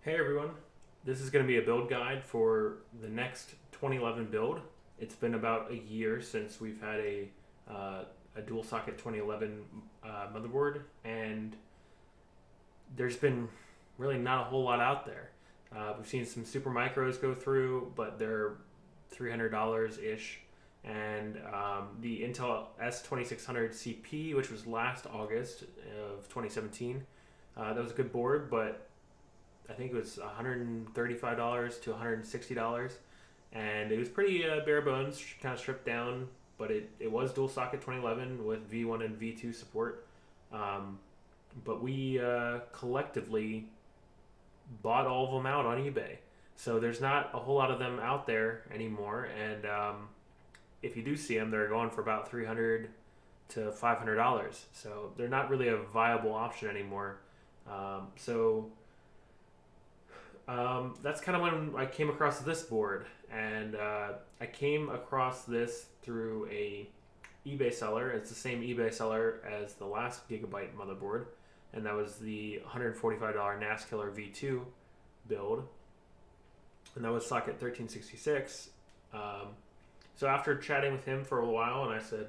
Hey everyone, this is going to be a build guide for the next 2011 build. It's been about a year since we've had a dual socket 2011 motherboard, and there's been really not a whole lot out there. We've seen some super micros go through, but they're $300 ish. And the Intel S2600 CP, which was last August of 2017, that was a good board, but I think it was $135 to $160, and it was pretty bare bones, kind of stripped down. But it was dual socket 2011 with V1 and V2 support. Um, but we collectively bought all of them out on eBay, so there's not a whole lot of them out there anymore. And if you do see them, they're going for about $300 to $500. So they're not really a viable option anymore. So that's kind of when I came across this board, and I came across this through a eBay seller. It's the same eBay seller as the last Gigabyte motherboard, and that was the $145 NAS Killer V2 build, and that was socket 1366. So after chatting with him for a while, and I said,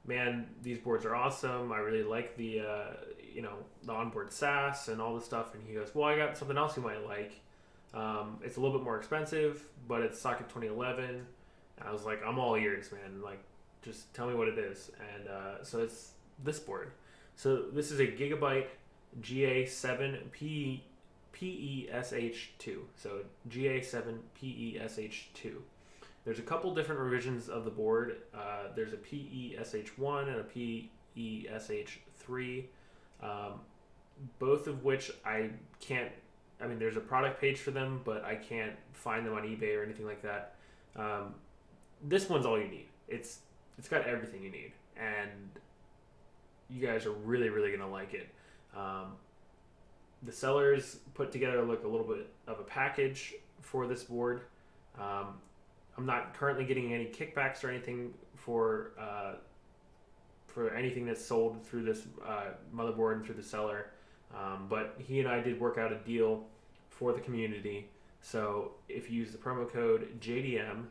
"Man, these boards are awesome. I really like the onboard SAS and all this stuff." And he goes, "Well, I got something else you might like. It's a little bit more expensive, but it's socket 2011." And I was like, "I'm all ears, man. Like, just tell me what it is." And so it's this board. So this is a Gigabyte Ga7PESH2. So Ga7PESH2. There's a couple different revisions of the board. There's a PESH1 and a PESH3, both of which I can't. I mean, there's a product page for them, but I can't find them on eBay or anything like that. Um, this one's all you need. It's got everything you need, and you guys are really gonna like it. Um, the sellers put together like a little bit of a package for this board. Um, I'm not currently getting any kickbacks or anything for anything that's sold through this motherboard and through the seller. But he and I did work out a deal for the community. So if you use the promo code JDM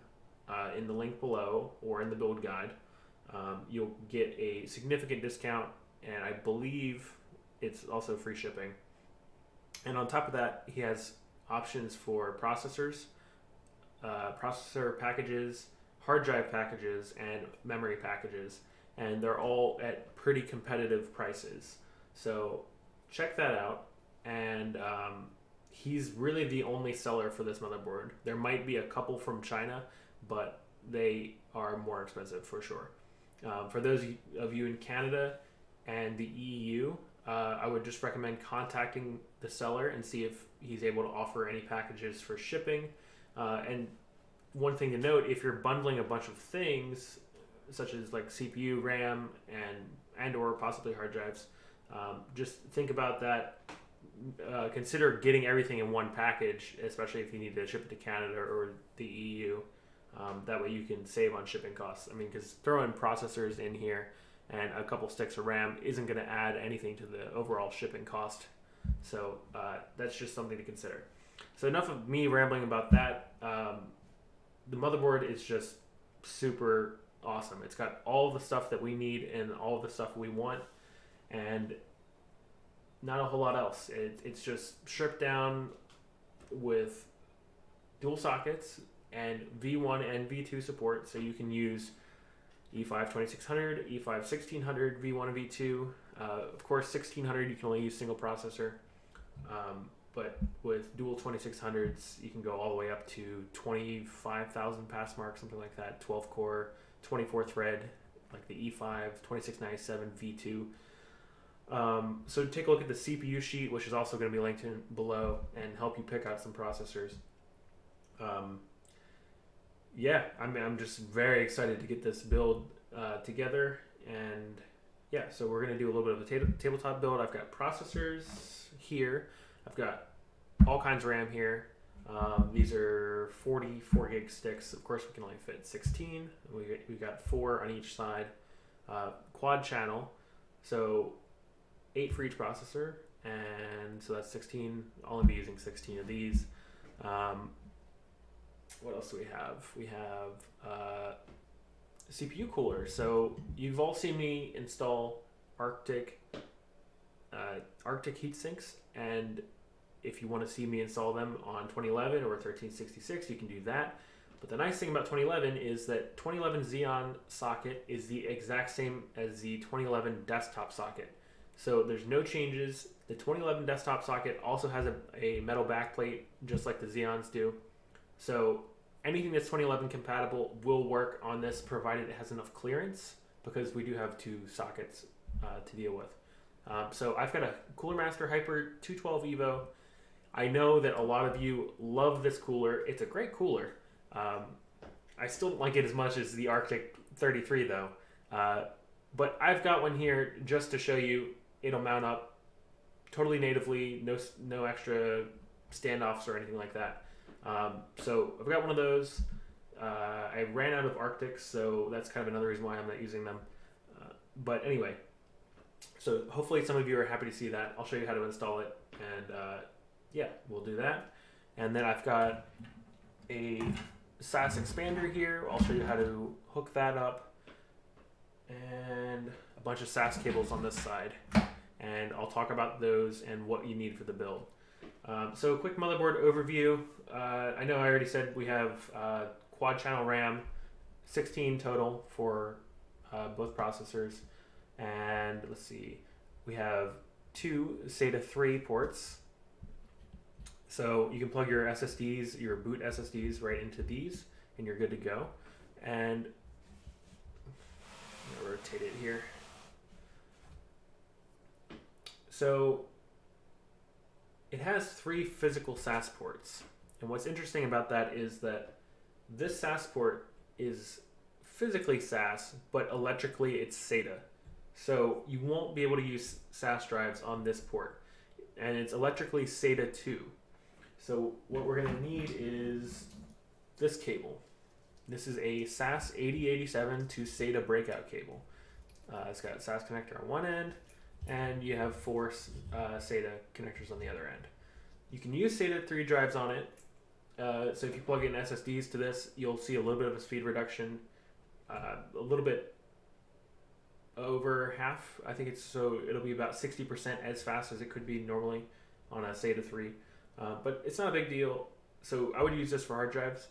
in the link below or in the build guide, you'll get a significant discount, and I believe it's also free shipping. And on top of that, he has options for processor packages, hard drive packages, and memory packages, and they're all at pretty competitive prices. So check that out. And he's really the only seller for this motherboard. There might be a couple from China, but they are more expensive for sure. For those of you in Canada and the EU, I would just recommend contacting the seller and see if he's able to offer any packages for shipping. And one thing to note, if you're bundling a bunch of things, such as like CPU, RAM, and or possibly hard drives, just think about that. Consider getting everything in one package, especially if you need to ship it to Canada or the EU. That way you can save on shipping costs. I mean, because throwing processors in here and a couple sticks of RAM isn't going to add anything to the overall shipping cost. So that's just something to consider. So enough of me rambling about that. The motherboard is just super awesome. It's got all the stuff that we need and all the stuff we want, and not a whole lot else. It's just stripped down with dual sockets and V1 and V2 support, so you can use E5 2600, E5 1600, V1 and V2. Of course, 1600 you can only use single processor, but with dual 2600s you can go all the way up to 25,000 pass mark, something like that. 12 core, 24 thread, like the E5 2697 V2. So take a look at the CPU sheet, which is also going to be linked in below, and help you pick out some processors. Yeah, I'm just very excited to get this build together, and yeah, so we're going to do a little bit of a tabletop build. I've got processors here. I've got all kinds of RAM here. These are 44 gig sticks. Of course, we can only fit 16. We got 4 on each side. Quad channel, so 8 for each processor. and so that's 16. I'll only be using 16 of these. What else do we have? We have CPU cooler. So you've all seen me install Arctic heat sinks, and if you want to see me install them on 2011 or 1366, you can do that. But the nice thing about 2011 is that 2011 Xeon socket is the exact same as the 2011 desktop socket. So there's no changes. The 2011 desktop socket also has a metal backplate, just like the Xeons do. So anything that's 2011 compatible will work on this, provided it has enough clearance, because we do have two sockets to deal with. So I've got a Cooler Master Hyper 212 Evo. I know that a lot of you love this cooler. It's a great cooler. I still don't like it as much as the Arctic 33 though. But I've got one here just to show you. It'll mount up totally natively, no extra standoffs or anything like that. So I've got one of those. I ran out of Arctics, so that's kind of another reason why I'm not using them. But anyway, so hopefully some of you are happy to see that. I'll show you how to install it, and yeah, we'll do that. And then I've got a Sas Expander here. I'll show you how to hook that up, and a bunch of Sas cables on this side. And I'll talk about those and what you need for the build. So a quick motherboard overview. I know I already said we have quad channel RAM, 16 total for both processors. And let's see, we have two SATA 3 ports. So you can plug your SSDs, your boot SSDs right into these, and you're good to go. And I'm gonna rotate it here. So it has 3 physical SAS ports. And what's interesting about that is that this SAS port is physically SAS, but electrically it's SATA. So you won't be able to use SAS drives on this port. And it's electrically SATA 2. So what we're going to need is this cable. This is a Sas 8087 to SATA breakout cable. It's got a Sas connector on one end, and you have 4 SATA connectors on the other end. You can use SATA 3 drives on it. So if you plug in SSDs to this, you'll see a little bit of a speed reduction, a little bit over half. I think it'll be about 60% as fast as it could be normally on a SATA 3. But it's not a big deal. So I would use this for hard drives.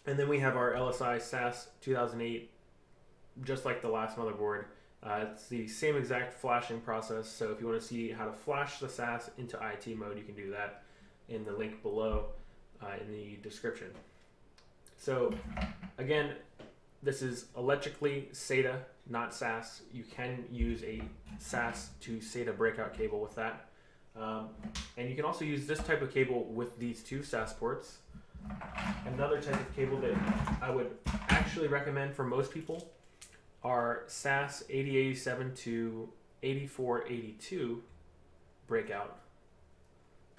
And then we have our LSI SAS 2008, just like the last motherboard. It's the same exact flashing process. So if you want to see how to flash the SAS into IT mode, you can do that in the link below in the description. So again, this is electrically SATA, not SAS. You can use a SAS to SATA breakout cable with that. And you can also use this type of cable with these 2 SAS ports. Another type of cable that I would actually recommend for most people are Sas 8087 to 8482 breakout.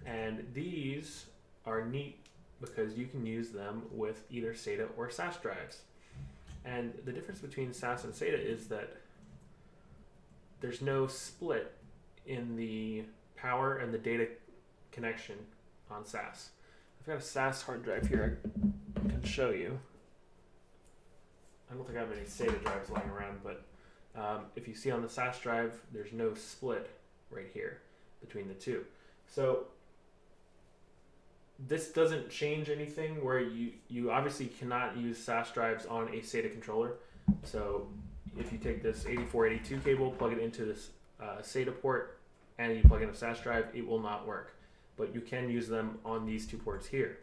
And these are neat because you can use them with either SATA or SAS drives. And the difference between SAS and SATA is that there's no split in the power and the data connection on SAS. I've got a SAS hard drive here I can show you. I don't think I have any SATA drives lying around, but if you see on the SAS drive, there's no split right here between the two. So this doesn't change anything where you obviously cannot use SAS drives on a SATA controller. So if you take this 8482 cable, plug it into this SATA port, and you plug in a SAS drive, it will not work. But you can use them on these 2 ports here.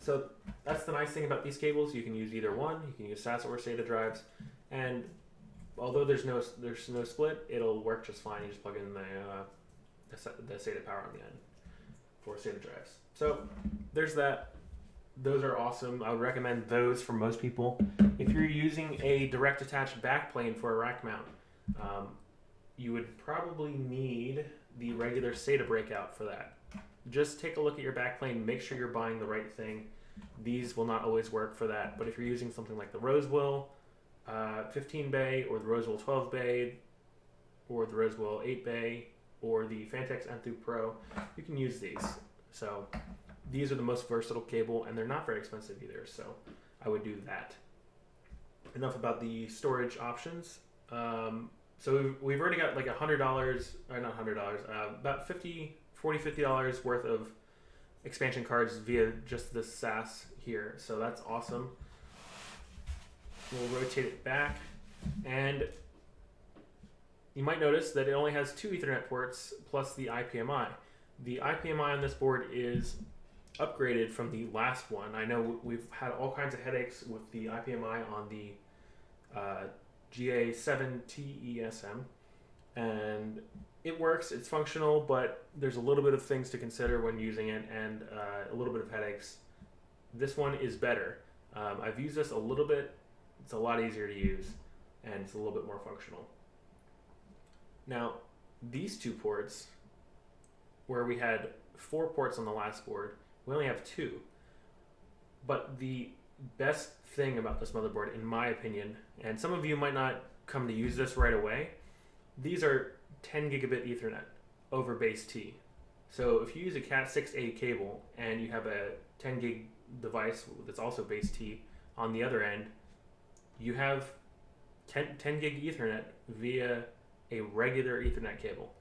So that's the nice thing about these cables. You can use either one. You can use SAS or SATA drives, and although there's no split, it'll work just fine. You just plug in the SATA power on the end for SATA drives. So there's that. Those are awesome. I would recommend those for most people. If you're using a direct attached backplane for a rack mount, you would probably need the regular SATA breakout for that. Just take a look at your backplane, make sure you're buying the right thing. These will not always work for that, but if you're using something like the Rosewell 15 bay or the Rosewell 12 bay or the Rosewell 8 bay or the Phanteks N2 Pro, you can use these. So these are the most versatile cable, and they're not very expensive either, so I would do that. Enough about the storage options. So we've already got like $100, or not $100, about $50 worth of expansion cards via just this SAS here. So that's awesome. We'll rotate it back, and you might notice that it only has 2 Ethernet ports plus the IPMI. The IPMI on this board is upgraded from the last one. I know we've had all kinds of headaches with the IPMI on the Ga-7PESH2, and it works, it's functional, but there's a little bit of things to consider when using it, and a little bit of headaches. This one is better. I've used this a little bit. It's a lot easier to use, and it's a little bit more functional. Now, these 2 ports, where we had 4 ports on the last board, we only have 2. But the best thing about this motherboard, in my opinion, and some of you might not come to use this right away, these are 10 gigabit Ethernet over base T. So if you use a Cat6A cable and you have a 10 gig device that's also base T on the other end, you have 10 gig Ethernet via a regular Ethernet cable.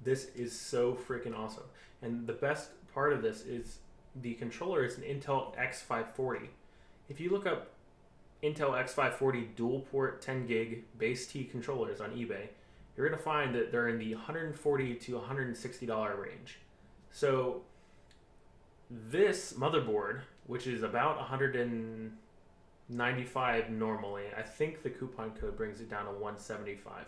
This is so freaking awesome. And the best part of this is the controller is an Intel X540. If you look up Intel X540 dual port 10 gig base T controllers on eBay, you're going to find that they're in the $140 to $160 range. So this motherboard, which is about $195 normally, I think the coupon code brings it down to $175.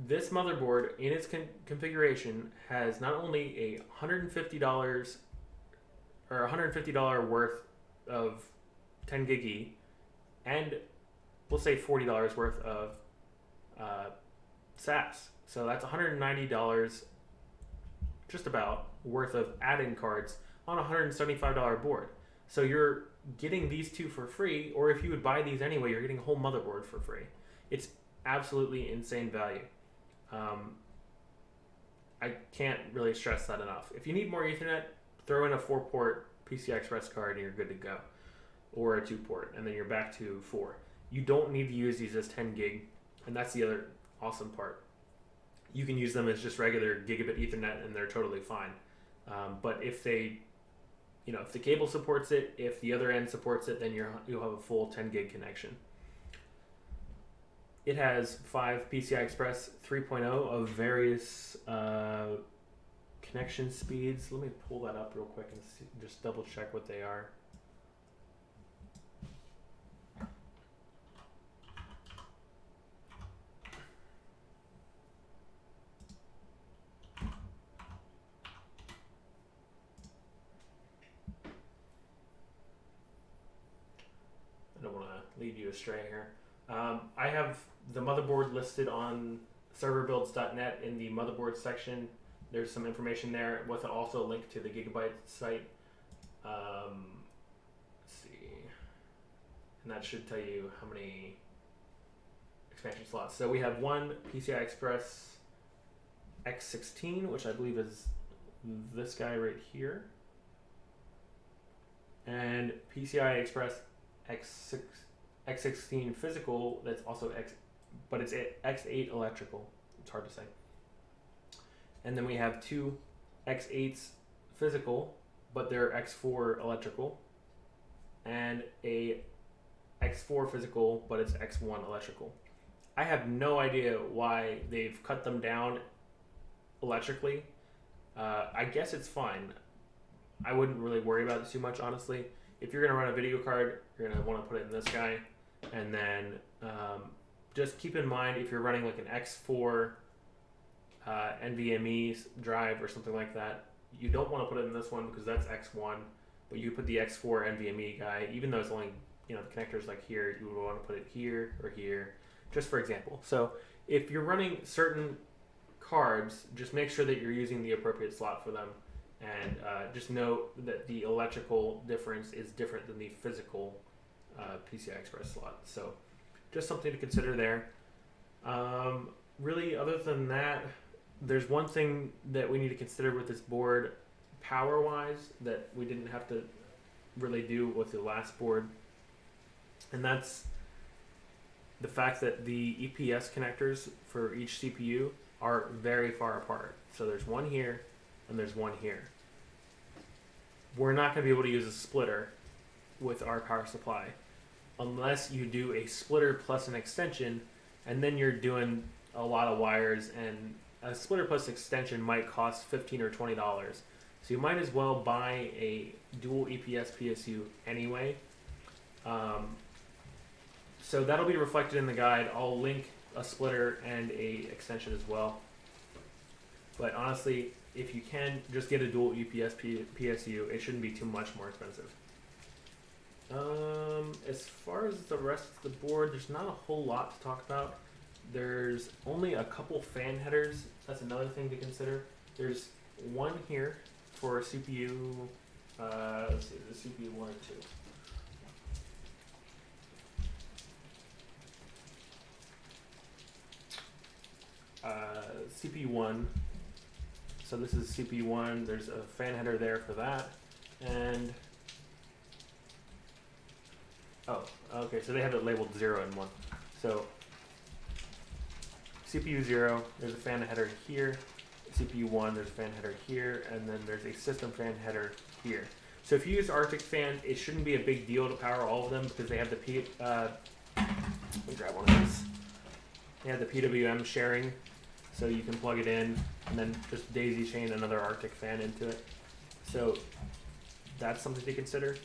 This motherboard in its configuration has not only a $150 or $150 worth of 10 gig E, and we'll say $40 worth of SAS. So that's $190 just about worth of add-in cards on a $175 board. So you're getting these 2 for free, or if you would buy these anyway, you're getting a whole motherboard for free. It's absolutely insane value. I can't really stress that enough. If you need more Ethernet, throw in a 4-port PCI Express card and you're good to go. Or a 2-port, and then you're back to 4. You don't need to use these as 10 gig, and that's the other awesome part. You can use them as just regular gigabit Ethernet, and they're totally fine. But if they, if the cable supports it, if the other end supports it, then you'll have a full 10 gig connection. It has 5 PCI Express 3.0 of various connection speeds. Let me pull that up real quick and just double check what they are. I don't want to lead you astray here. I have the motherboard listed on serverbuilds.net in the motherboard section. There's some information there with also a link to the Gigabyte site. Let's see. And that should tell you how many expansion slots. So we have one PCI Express X16, which I believe is this guy right here. And PCI Express X16 physical, that's also but it's X8 electrical. It's hard to say. And then we have 2 X8s physical, but they're X4 electrical, and a X4 physical, but it's X1 electrical. I have no idea why they've cut them down electrically. I guess it's fine. I wouldn't really worry about it too much, honestly. If you're going to run a video card, you're going to want to put it in this guy. And then just keep in mind, if you're running like an X4 NVMe drive or something like that, you don't want to put it in this one because that's X1. But you put the X4 NVMe guy, even though it's only, the connector's like here, you would want to put it here or here, just for example. So if you're running certain cards, just make sure that you're using the appropriate slot for them. And just note that the electrical difference is different than the physical PCI Express slot. So just something to consider there. really, other than that, there's one thing that we need to consider with this board, power-wise, that we didn't have to really do with the last board, and that's the fact that the EPS connectors for each CPU are very far apart. So there's one here, and there's one here. We're not going to be able to use a splitter with our power supply unless you do a splitter plus an extension, and then you're doing a lot of wires, and a splitter plus extension might cost $15 or $20. So you might as well buy a dual EPS PSU anyway. So that'll be reflected in the guide. I'll link a splitter and a extension as well. But honestly, if you can, just get a dual EPS PSU. It shouldn't be too much more expensive. As far as the rest of the board, there's not a whole lot to talk about. There's only a couple fan headers. That's another thing to consider. There's one here for CPU, let's see, the CPU 1 or 2. CPU 1. So this is CPU 1. There's a fan header there for that. And oh, okay, so they have it labeled 0 and 1. So CPU 0, there's a fan header here. CPU 1, there's a fan header here, and then there's a system fan header here. So if you use Arctic fan, it shouldn't be a big deal to power all of them because they have the let me grab one of these. They have the PWM sharing, so you can plug it in and then just daisy chain another Arctic fan into it. So that's something to consider.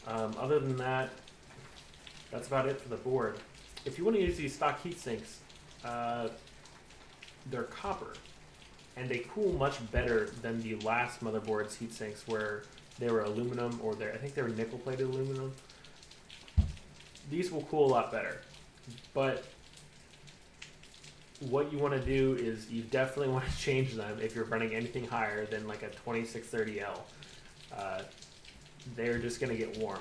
Other than that, that's about it for the board. If you want to use these stock heat sinks, they're copper, and they cool much better than the last motherboard's heat sinks where they were aluminum, or I think they were nickel plated aluminum. These will cool a lot better, but what you want to do is you definitely want to change them if you're running anything higher than like a 2630L. They're just going to get warm.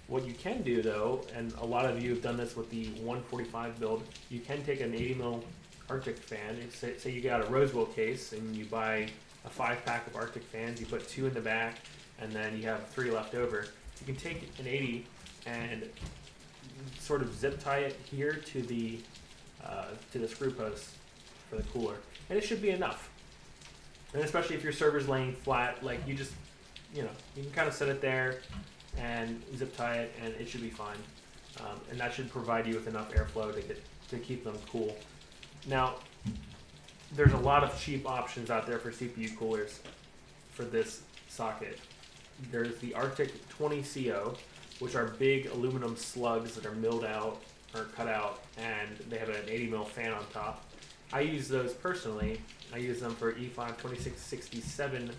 What you can do though, and a lot of you have done this with the 145 build, you can take an 80mm Arctic fan. Say you got a Rosewell case and you buy a 5-pack of Arctic fans, you put 2 in the back, and then you have 3 left over. You can take an 80 and sort of zip tie it here to the screw post for the cooler, and it should be enough. And especially if your server's laying flat, like you just, you can kind of set it there and zip tie it, and it should be fine. And that should provide you with enough airflow to keep them cool. Now, there's a lot of cheap options out there for CPU coolers for this socket. There's the Arctic 20CO, which are big aluminum slugs that are milled out or cut out, and they have an 80mm fan on top. I use those personally. I use them for E5 2667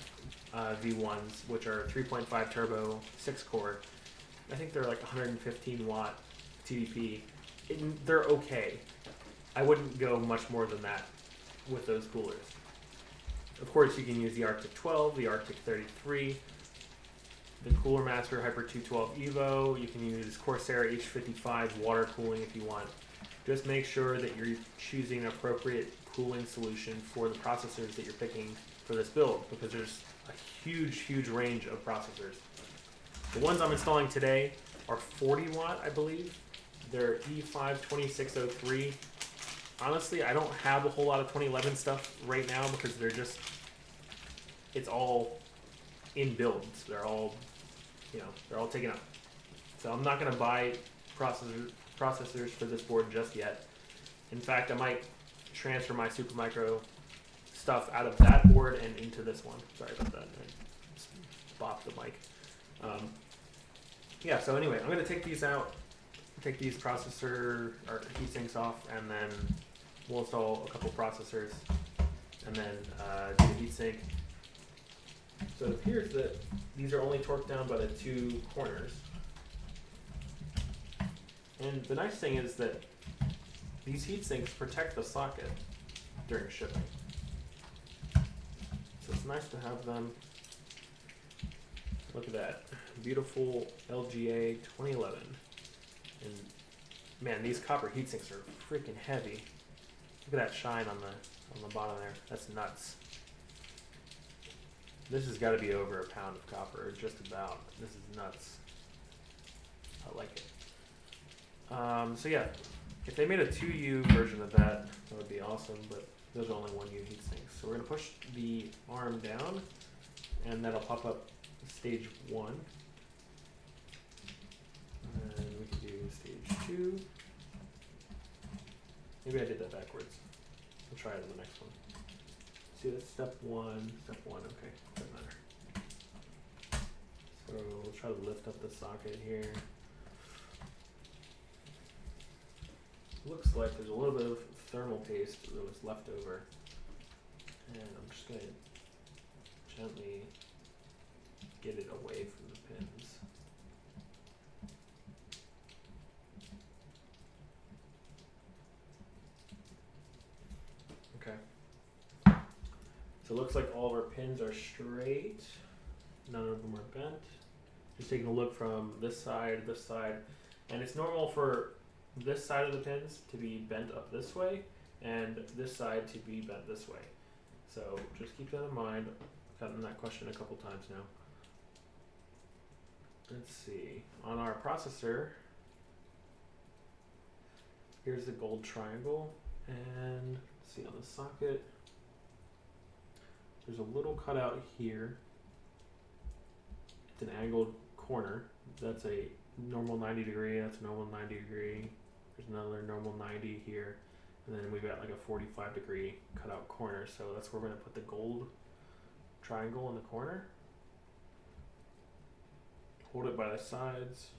V1s, which are 3.5 turbo, 6-core. I think they're like 115 watt TDP. They're okay. I wouldn't go much more than that with those coolers. Of course, you can use the Arctic 12, the Arctic 33, the Cooler Master Hyper 212 Evo. You can use Corsair H55 water cooling if you want. Just make sure that you're choosing an appropriate cooling solution for the processors that you're picking for this build, because there's a huge range of processors. The ones I'm installing today are 40 watt, I believe. They're E5 2603. Honestly, I don't have a whole lot of 2011 stuff right now because it's all in builds. They're all taken up. So I'm not going to buy processors for this board just yet. In fact, I might transfer my Supermicro stuff out of that board and into this one. Sorry about that. I just bopped the mic. Yeah, so anyway, I'm going to take these out, take these processor or heat sinks off, and then we'll install a couple processors, and then do the heat sink. So it appears that these are only torqued down by the 2 corners. And the nice thing is that these heat sinks protect the socket during shipping. So it's nice to have them. Look at that. Beautiful LGA 2011. And man, these copper heat sinks are freaking heavy. Look at that shine on the bottom there. That's nuts. This has got to be over a pound of copper, just about. This is nuts. I like it. So yeah, if they made a 2U version of that, that would be awesome, but those are only 1U heat sinks. So we're gonna push the arm down, and that'll pop up stage 1. And we can do stage 2. Maybe I did that backwards. We'll try it on the next one. See, that's step 1, okay, doesn't matter. So we'll try to lift up the socket here. Looks like there's a little bit of thermal paste that was left over. And I'm just going to gently get it away from the pins. Okay. So it looks like all of our pins are straight. None of them are bent. Just taking a look from this side, and it's normal for this side of the pins to be bent up this way, and this side to be bent this way. So just keep that in mind. I've gotten that question a couple times now. Let's see. On our processor, here's the gold triangle, and let's see on the socket, there's a little cutout here. It's an angled corner. That's a normal 90 degree, that's a normal 90 degree. There's another normal 90 here. And then we've got like a 45 degree cutout corner. So that's where we're gonna put the gold triangle in the corner. Hold it by the sides.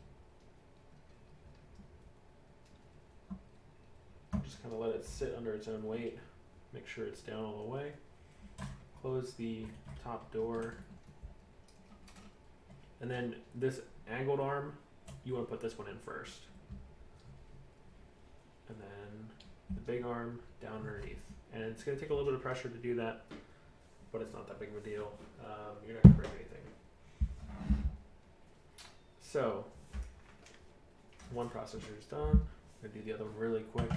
Just kind of let it sit under its own weight. Make sure it's down all the way. Close the top door. And then this angled arm, you want to put this one in first. And then the big arm down underneath. And it's going to take a little bit of pressure to do that, but it's not that big of a deal. You're not going to break anything. So, one processor is done. I'm going to do the other one really quick.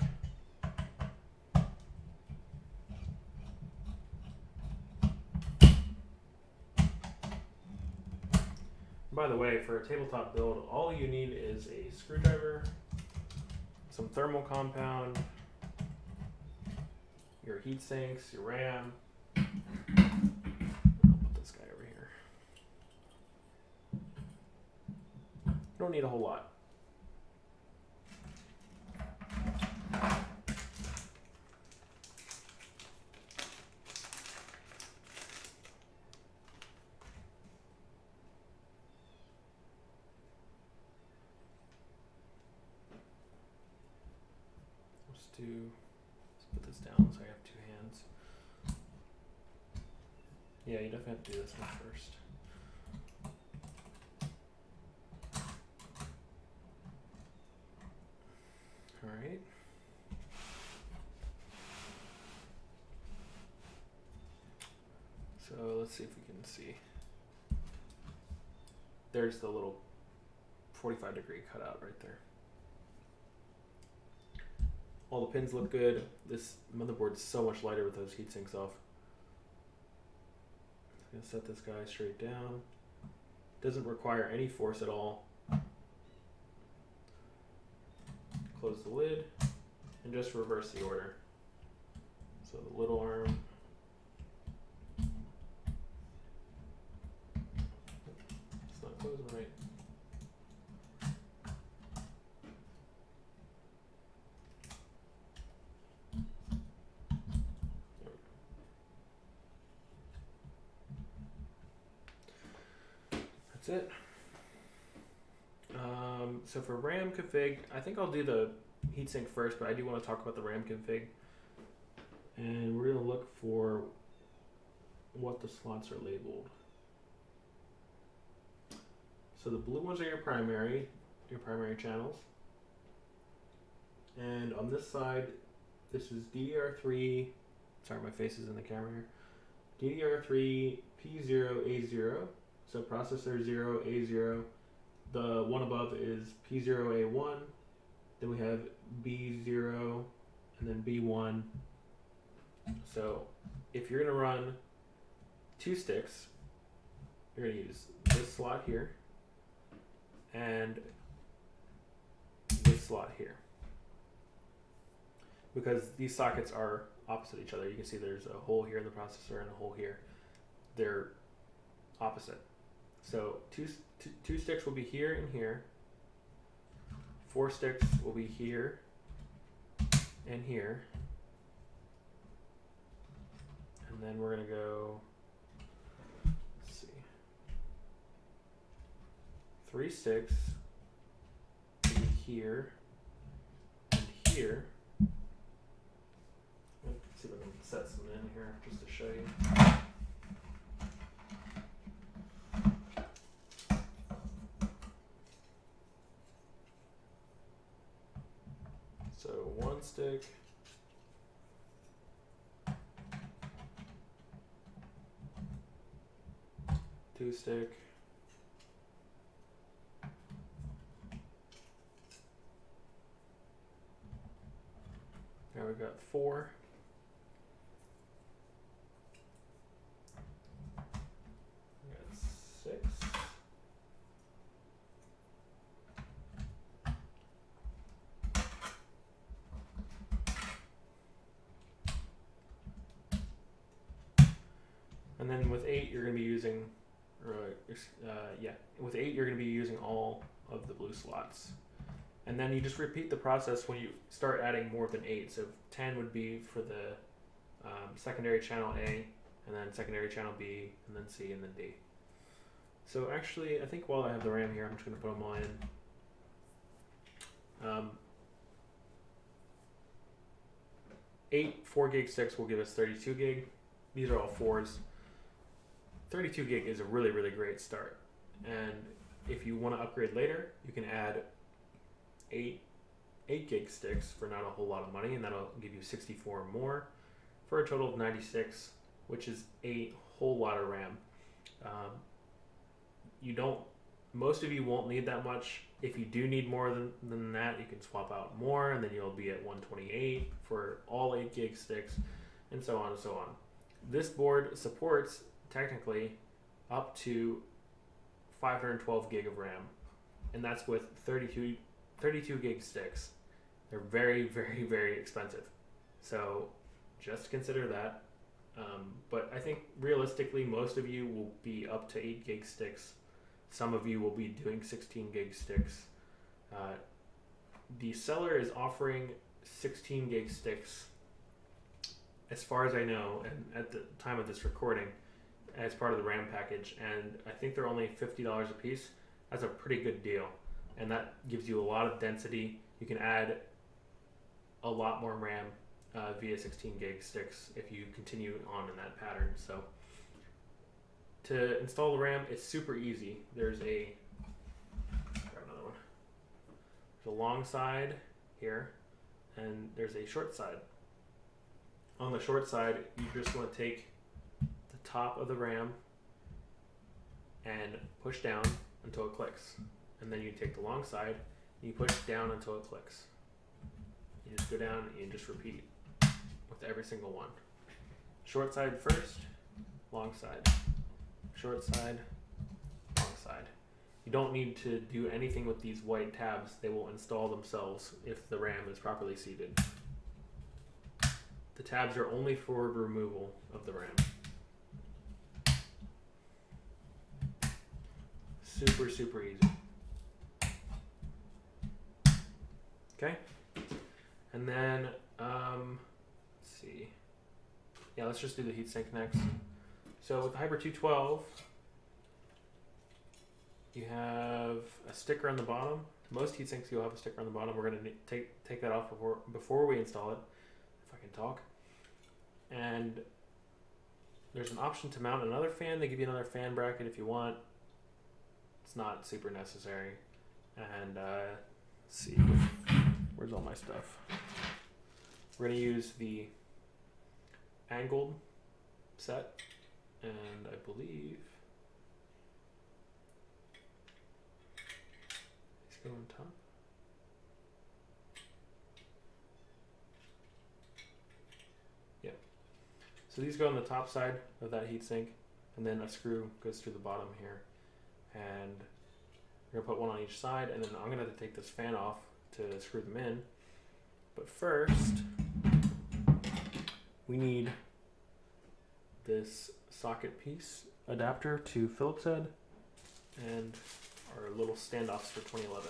By the way, for a tabletop build, all you need is a screwdriver, some thermal compound, your heat sinks, your RAM. I'll put this guy over here. You don't need a whole lot. Let's put this down so I have 2 hands. Yeah, you definitely have to do this one first. Alright. So let's see if we can see. There's the little 45 degree cutout right there. All the pins look good. This motherboard is so much lighter with those heat sinks off. I'm gonna set this guy straight down. Doesn't require any force at all. Close the lid and just reverse the order. So the little arm. It's not closing right. That's it. So for RAM config, I think I'll do the heatsink first, but I do want to talk about the RAM config. And we're going to look for what the slots are labeled. So the blue ones are your primary channels. And on this side, this is DDR3, sorry my face is in the camera here, DDR3 P0A0. So processor 0A0, the one above is P0A1, then we have B0, and then B1, So if you're going to run 2 sticks, you're going to use this slot here and this slot here. Because these sockets are opposite each other. You can see there's a hole here in the processor and a hole here. They're opposite. So two sticks will be here and here. 4 sticks will be here and here. And then we're going to go, let's see, 3 sticks will be here and here. Let's see if I can set some in here just to show you. So 1 stick, two stick, now we've got 4, we got 6, and then with 8 you're going to be using, with 8 you're going to be using all of the blue slots. And then you just repeat the process when you start adding more than 8. So 10 would be for the secondary channel A, and then secondary channel B, and then C, and then D. So actually, I think while I have the RAM here, I'm just going to put them all in. 8 4 gig sticks will give us 32 gig. These are all 4s. 32 gig is a really, really great start. And if you want to upgrade later, you can add 8 gig sticks for not a whole lot of money, and that'll give you 64 more for a total of 96, which is a whole lot of RAM. Most of you won't need that much. If you do need more than that, you can swap out more, and then you'll be at 128 for all 8 gig sticks, and so on and so on. This board supports technically up to 512 gig of RAM, and that's with 32 gig sticks. They're very, very, very expensive, so just consider that. But I think realistically most of you will be up to 8 gig sticks. Some of you will be doing 16 gig sticks. The seller is offering 16 gig sticks, as far as I know, and at the time of this recording, as part of the RAM package, and I think they're only $50 a piece. That's a pretty good deal, and that gives you a lot of density. You can add a lot more RAM via 16 gig sticks if you continue on in that pattern. So to install the RAM, it's super easy. There's a long side here, and there's a short side. On the short side, you just want to take the top of the RAM and push down until it clicks. And then you take the long side and you push down until it clicks. You just go down and you just repeat with every single one. Short side first, long side. Short side, long side. You don't need to do anything with these white tabs. They will install themselves if the RAM is properly seated. The tabs are only for removal of the RAM. Super, super easy. Okay. And then, let's see. Yeah, let's just do the heatsink next. So with the Hyper 212, you have a sticker on the bottom. Most heatsinks you'll have a sticker on the bottom. We're going to take that off before we install it, if I can talk. And there's an option to mount another fan. They give you another fan bracket if you want. It's not super necessary. And let's see, where's all my stuff? We're going to use the angled set, and I believe these go on top. Yeah. So these go on the top side of that heatsink, and then a screw goes through the bottom here. And we're gonna put one on each side, and then I'm gonna have to take this fan off to screw them in. But first, we need this socket piece adapter to Phillips head and our little standoffs for 2011.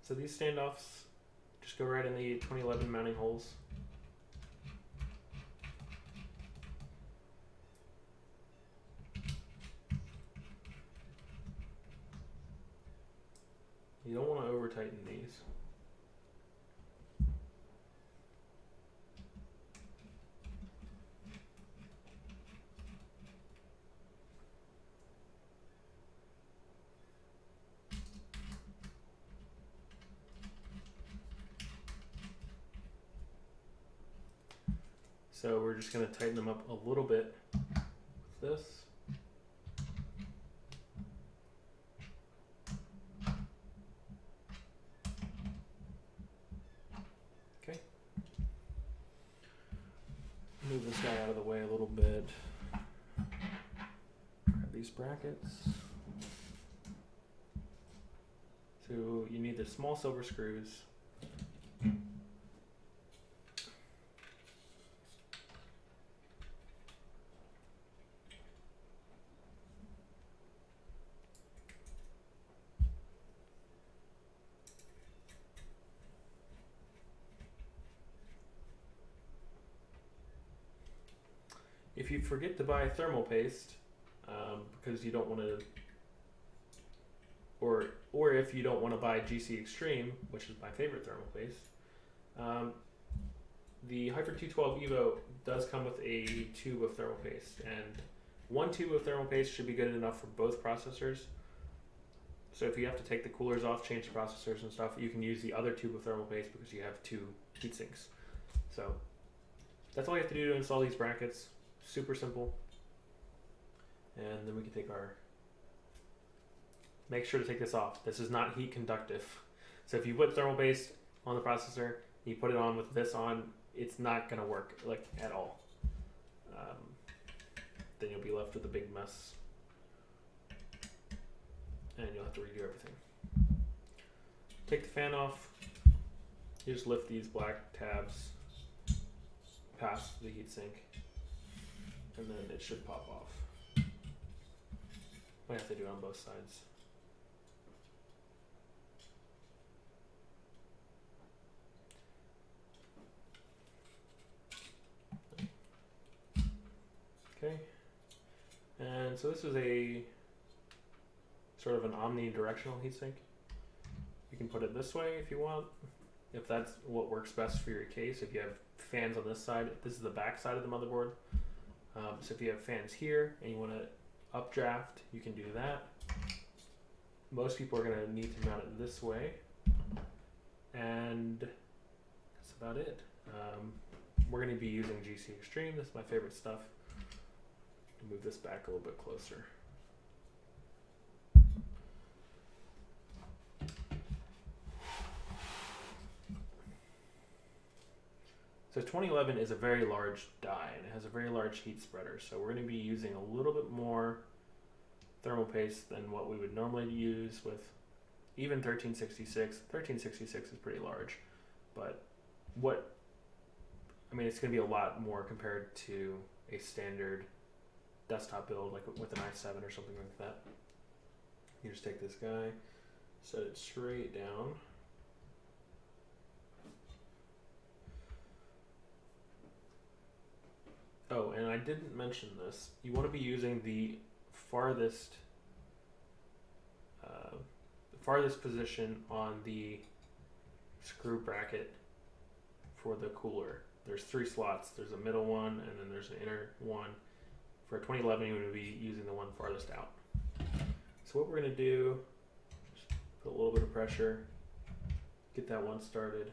So these standoffs just go right in the 2011 mounting holes. You don't want to over tighten these. So we're just going to tighten them up a little bit with this. Okay. Move this guy out of the way a little bit. Grab these brackets. So you need the small silver screws. If you forget to buy thermal paste, because you don't want to, or if you don't want to buy GC Extreme, which is my favorite thermal paste, the Hyper 212 Evo does come with a tube of thermal paste, and one tube of thermal paste should be good enough for both processors. So if you have to take the coolers off, change the processors and stuff, you can use the other tube of thermal paste because you have two heat sinks. So that's all you have to do to install these brackets. Super simple. And then we can take our, make sure to take this off. This is not heat conductive. So if you put thermal paste on the processor, you put it on with this on, it's not gonna work like at all. Then you'll be left with a big mess. And you'll have to redo everything. Take the fan off. You just lift these black tabs past the heatsink, and then it should pop off. Might have to do it on both sides. Okay. And so this is a sort of an omnidirectional heatsink. You can put it this way if you want, if that's what works best for your case. If you have fans on this side, this is the back side of the motherboard. So if you have fans here and you want to updraft, you can do that. Most people are going to need to mount it this way, and that's about it. We're going to be using GC Extreme. This is my favorite stuff. Move this back a little bit closer. So 2011 is a very large die, and it has a very large heat spreader. So we're going to be using a little bit more thermal paste than what we would normally use with even 1366. 1366 is pretty large, but it's going to be a lot more compared to a standard desktop build, like with an i7 or something like that. You just take this guy, set it straight down. Oh, and I didn't mention this. You want to be using the farthest position on the screw bracket for the cooler. There's 3 slots. There's a middle one, and then there's an inner one. For 2011, you would be using the one farthest out. So what we're going to do is put a little bit of pressure, get that one started,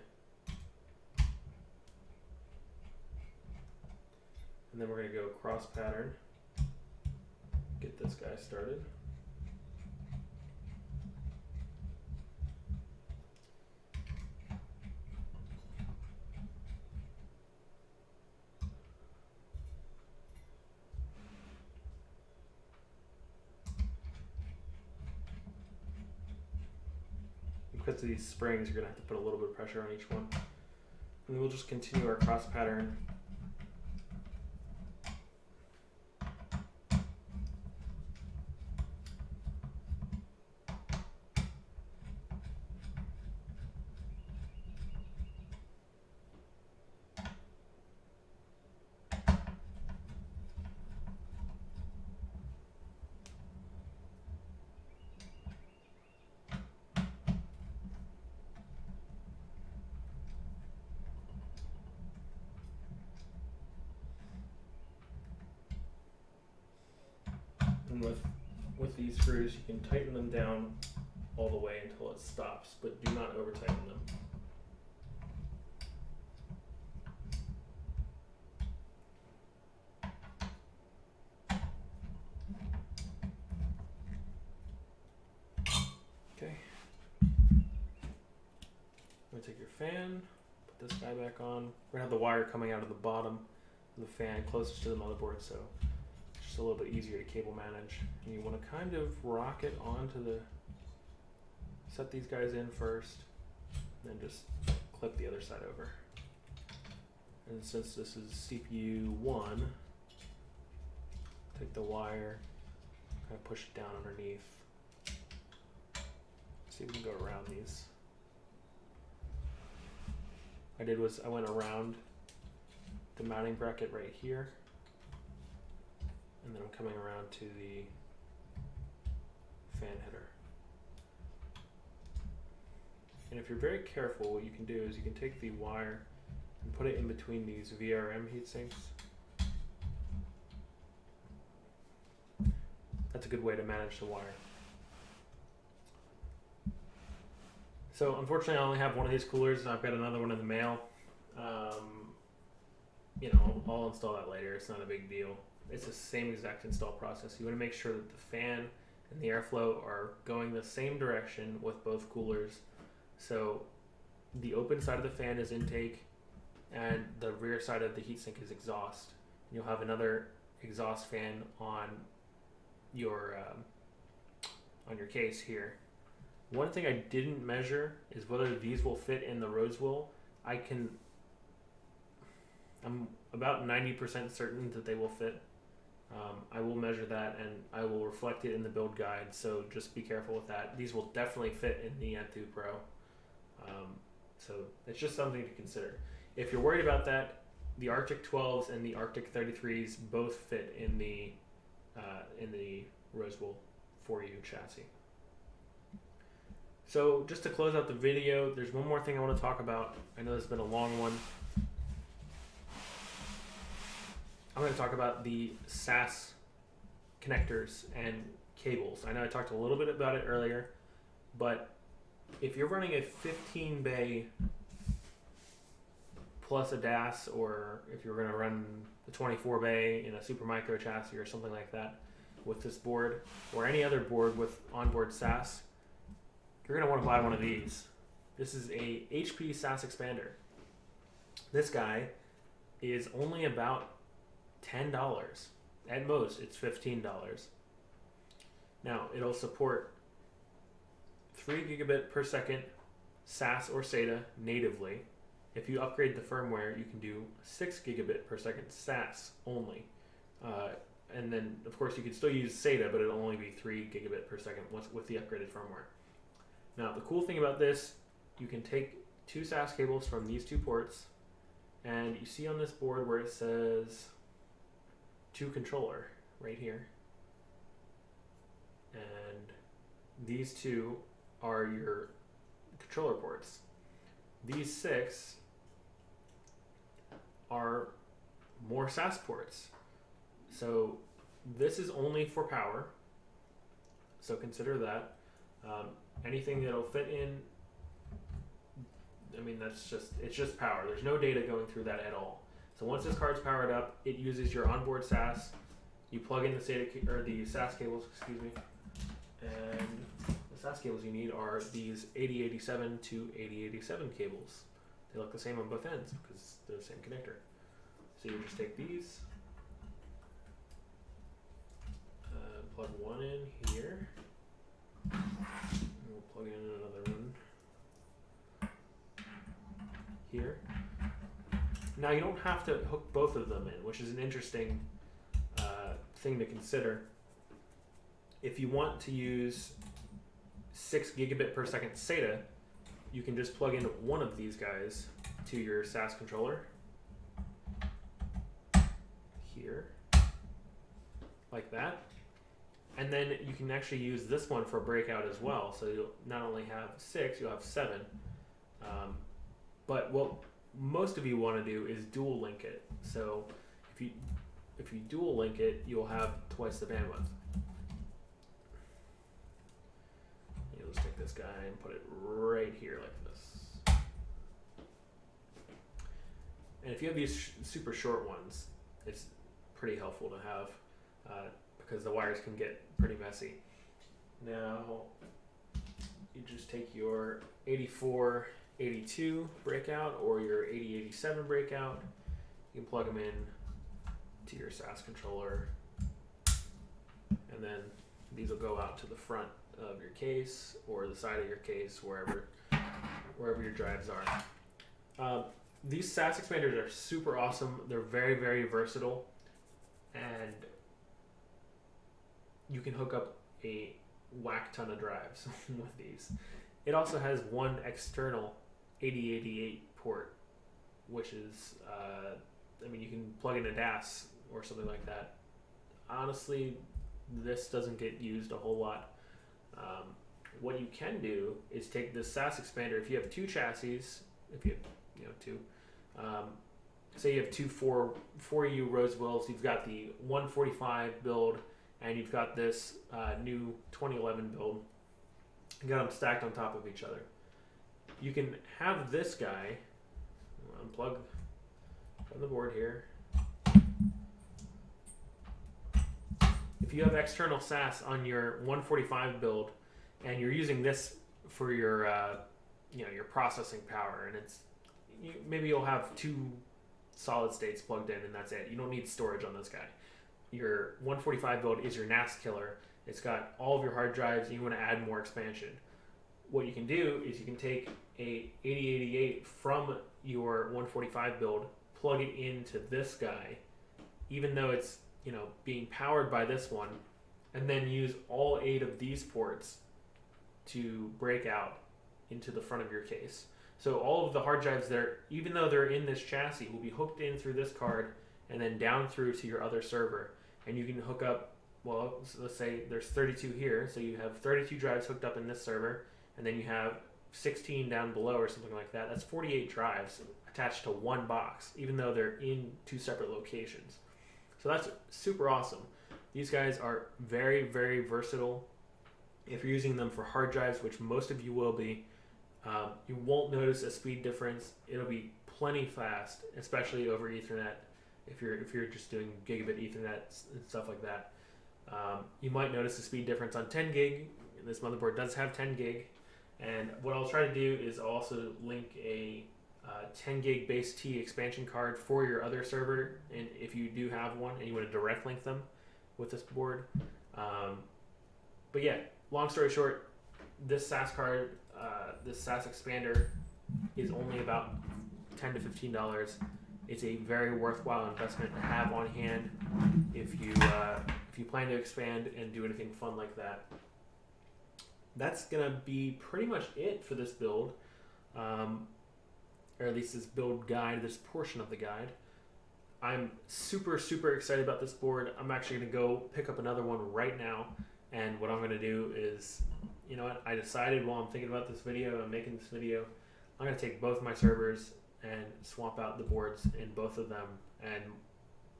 and then we're going to go cross pattern, get this guy started. because of these springs, you're going to have to put a little bit of pressure on each one. And we'll just continue our cross pattern. And with these screws, you can tighten them down all the way until it stops, but do not over tighten them. Okay. I'm gonna take your fan, put this guy back on. We're gonna have the wire coming out of the bottom of the fan closest to the motherboard, so it's just a little bit easier to cable manage. And you want to kind of rock it onto the, set these guys in first, then just clip the other side over. And since this is CPU 1, take the wire, kind of push it down underneath. See if we can go around these. What I did was I went around the mounting bracket right here, and then I'm coming around to the fan header. And if you're very careful, what you can do is you can take the wire and put it in between these VRM heatsinks. That's a good way to manage the wire. So unfortunately I only have one of these coolers. I've got another one in the mail. You know, I'll install that later. It's not a big deal. It's the same exact install process. You want to make sure that the fan and the airflow are going the same direction with both coolers. So the open side of the fan is intake and the rear side of the heatsink is exhaust. You'll have another exhaust fan on your case here. One thing I didn't measure is whether these will fit in the rose wool. I'm about 90% certain that they will fit. I will measure that and I will reflect it in the build guide, so just be careful with that. These will definitely fit in the N2 Pro. So it's just something to consider. If you're worried about that, the Arctic 12s and the Arctic 33s both fit in the rose wool 4U chassis. So just to close out the video, there's one more thing I want to talk about. I know this has been a long one. I'm going to talk about the Sas connectors and cables. I know I talked a little bit about it earlier, but if you're running a 15 bay plus a DAS, or if you're going to run the 24 bay in a super micro chassis or something like that with this board, or any other board with onboard Sas, you're going to want to buy one of these. This is a HP Sas Expander. This guy is only about $10. At most, it's $15. Now, it'll support 3 gigabit per second SAS or SATA natively. If you upgrade the firmware, you can do 6 gigabit per second SAS only. And then, of course, you can still use SATA, but it'll only be 3 gigabit per second with the upgraded firmware. Now, the cool thing about this, you can take 2 SAS cables from these 2 ports, and you see on this board where it says 2 controller right here. And these 2 are your controller ports. These 6 are more SAS ports. So this is only for power, so consider that. Anything that'll fit in, I mean, it's just power. There's no data going through that at all. So once this card's powered up, it uses your onboard SAS. You plug in the SATA or the SAS cables, excuse me, and the SAS cables you need are these 8087 to 8087 cables. They look the same on both ends because they're the same connector. So you just take these, plug one in here, and we'll plug in another one here. Now you don't have to hook both of them in, which is an interesting thing to consider. If you want to use 6 gigabit per second SATA, you can just plug in one of these guys to your Sas controller here, like that. And then you can actually use this one for breakout as well. So you'll not only have 6, you'll have 7. But what most of you want to do is dual link it. So if you dual link it, you'll have twice the bandwidth. You'll just take this guy and put it right here like this. And if you have these super short ones, it's pretty helpful to have because the wires can get pretty messy. Now you just take your 8482 breakout or your 8087 breakout. You can plug them in to your Sas controller, and then these will go out to the front of your case or the side of your case, wherever your drives are. These Sas expanders are super awesome. They're very, very versatile, and you can hook up a whack ton of drives with these. It also has one external 8088 port, which is, I mean, you can plug in a DAS or something like that. Honestly, this doesn't get used a whole lot. What you can do is take this Sas expander. If you have 2 chassis, if you have 2, say you have 2 4U Rosewells, you've got the 145 build, and you've got this new 2011 build. You got them stacked on top of each other. You can have this guy unplug from the board here. If you have external Sas on your 145 build, and you're using this for your your processing power, and maybe you'll have 2 solid states plugged in, and that's it. You don't need storage on this guy. Your 145 build is your NAS killer. It's got all of your hard drives, and you want to add more expansion. What you can do is you can take a 8088 from your 145 build, plug it into this guy, even though it's being powered by this one, and then use all 8 of these ports to break out into the front of your case. So all of the hard drives there, even though they're in this chassis, will be hooked in through this card and then down through to your other server. And you can hook up, well, so let's say there's 32 here, so you have 32 drives hooked up in this server, and then you have 16 down below or something like that. That's 48 drives attached to one box, even though they're in 2 separate locations. So that's super awesome. These guys are very, very versatile. If you're using them for hard drives, which most of you will be, you won't notice a speed difference. It'll be plenty fast, especially over Ethernet. If you're just doing gigabit Ethernet and stuff like that, you might notice a speed difference on 10 gig. This motherboard does have 10 gig, and what I'll try to do is also link a 10 gig base T expansion card for your other server, and if you do have one and you want to direct link them with this board. But yeah, long story short, this Sas card, this Sas expander, is only about $10 to $15. It's a very worthwhile investment to have on hand if you plan to expand and do anything fun like that. That's gonna be pretty much it for this build, or at least this build guide, this portion of the guide. I'm super, super excited about this board. I'm actually gonna go pick up another one right now, and what I'm gonna do is, you know what, I decided while I'm thinking about this video and making this video, I'm gonna take both my servers and swap out the boards in both of them, and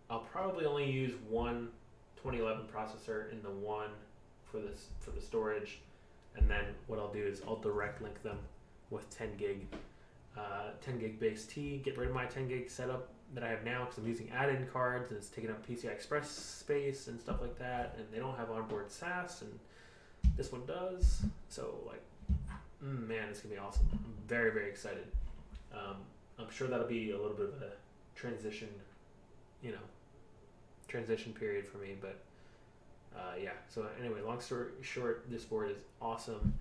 I'll probably only use one 2011 processor in the one for the storage, and then what I'll do is I'll direct link them with 10 gig base T, get rid of my 10 gig setup that I have now because I'm using add-in cards and it's taking up PCI Express space and stuff like that, and they don't have onboard SAS, and this one does. So like, man, it's gonna be awesome. I'm very, very excited. I'm sure that'll be a little bit of a transition period for me, but yeah. So anyway, long story short, this board is awesome.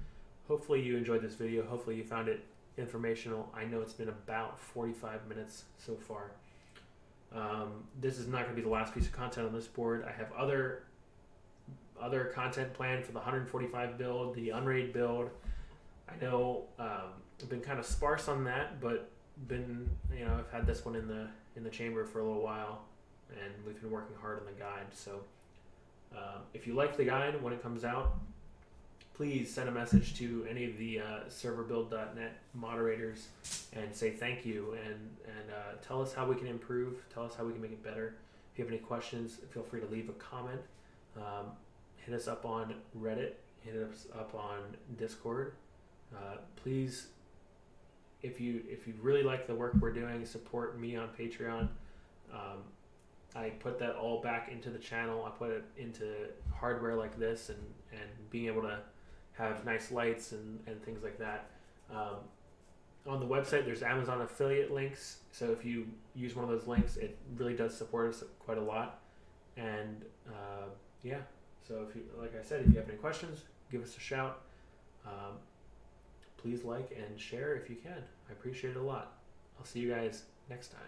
Hopefully you enjoyed this video. Hopefully you found it informational. I know it's been about 45 minutes so far. This is not going to be the last piece of content on this board. I have other content planned for the 145 build, the Unraid build. I know I've been kind of sparse on that, but I've had this one in the chamber for a little while, and we've been working hard on the guide. So if you like the guide when it comes out, please send a message to any of the serverbuild.net moderators and say thank you, and tell us how we can improve, tell us how we can make it better. If you have any questions, feel free to leave a comment. Hit us up on Reddit, hit us up on Discord. Please, if you really like the work we're doing, support me on Patreon. I put that all back into the channel. I put it into hardware like this and being able to have nice lights and things like that. On the website, there's Amazon affiliate links. So if you use one of those links, it really does support us quite a lot. And so if you, like I said, if you have any questions, give us a shout. Please like and share if you can. I appreciate it a lot. I'll see you guys next time.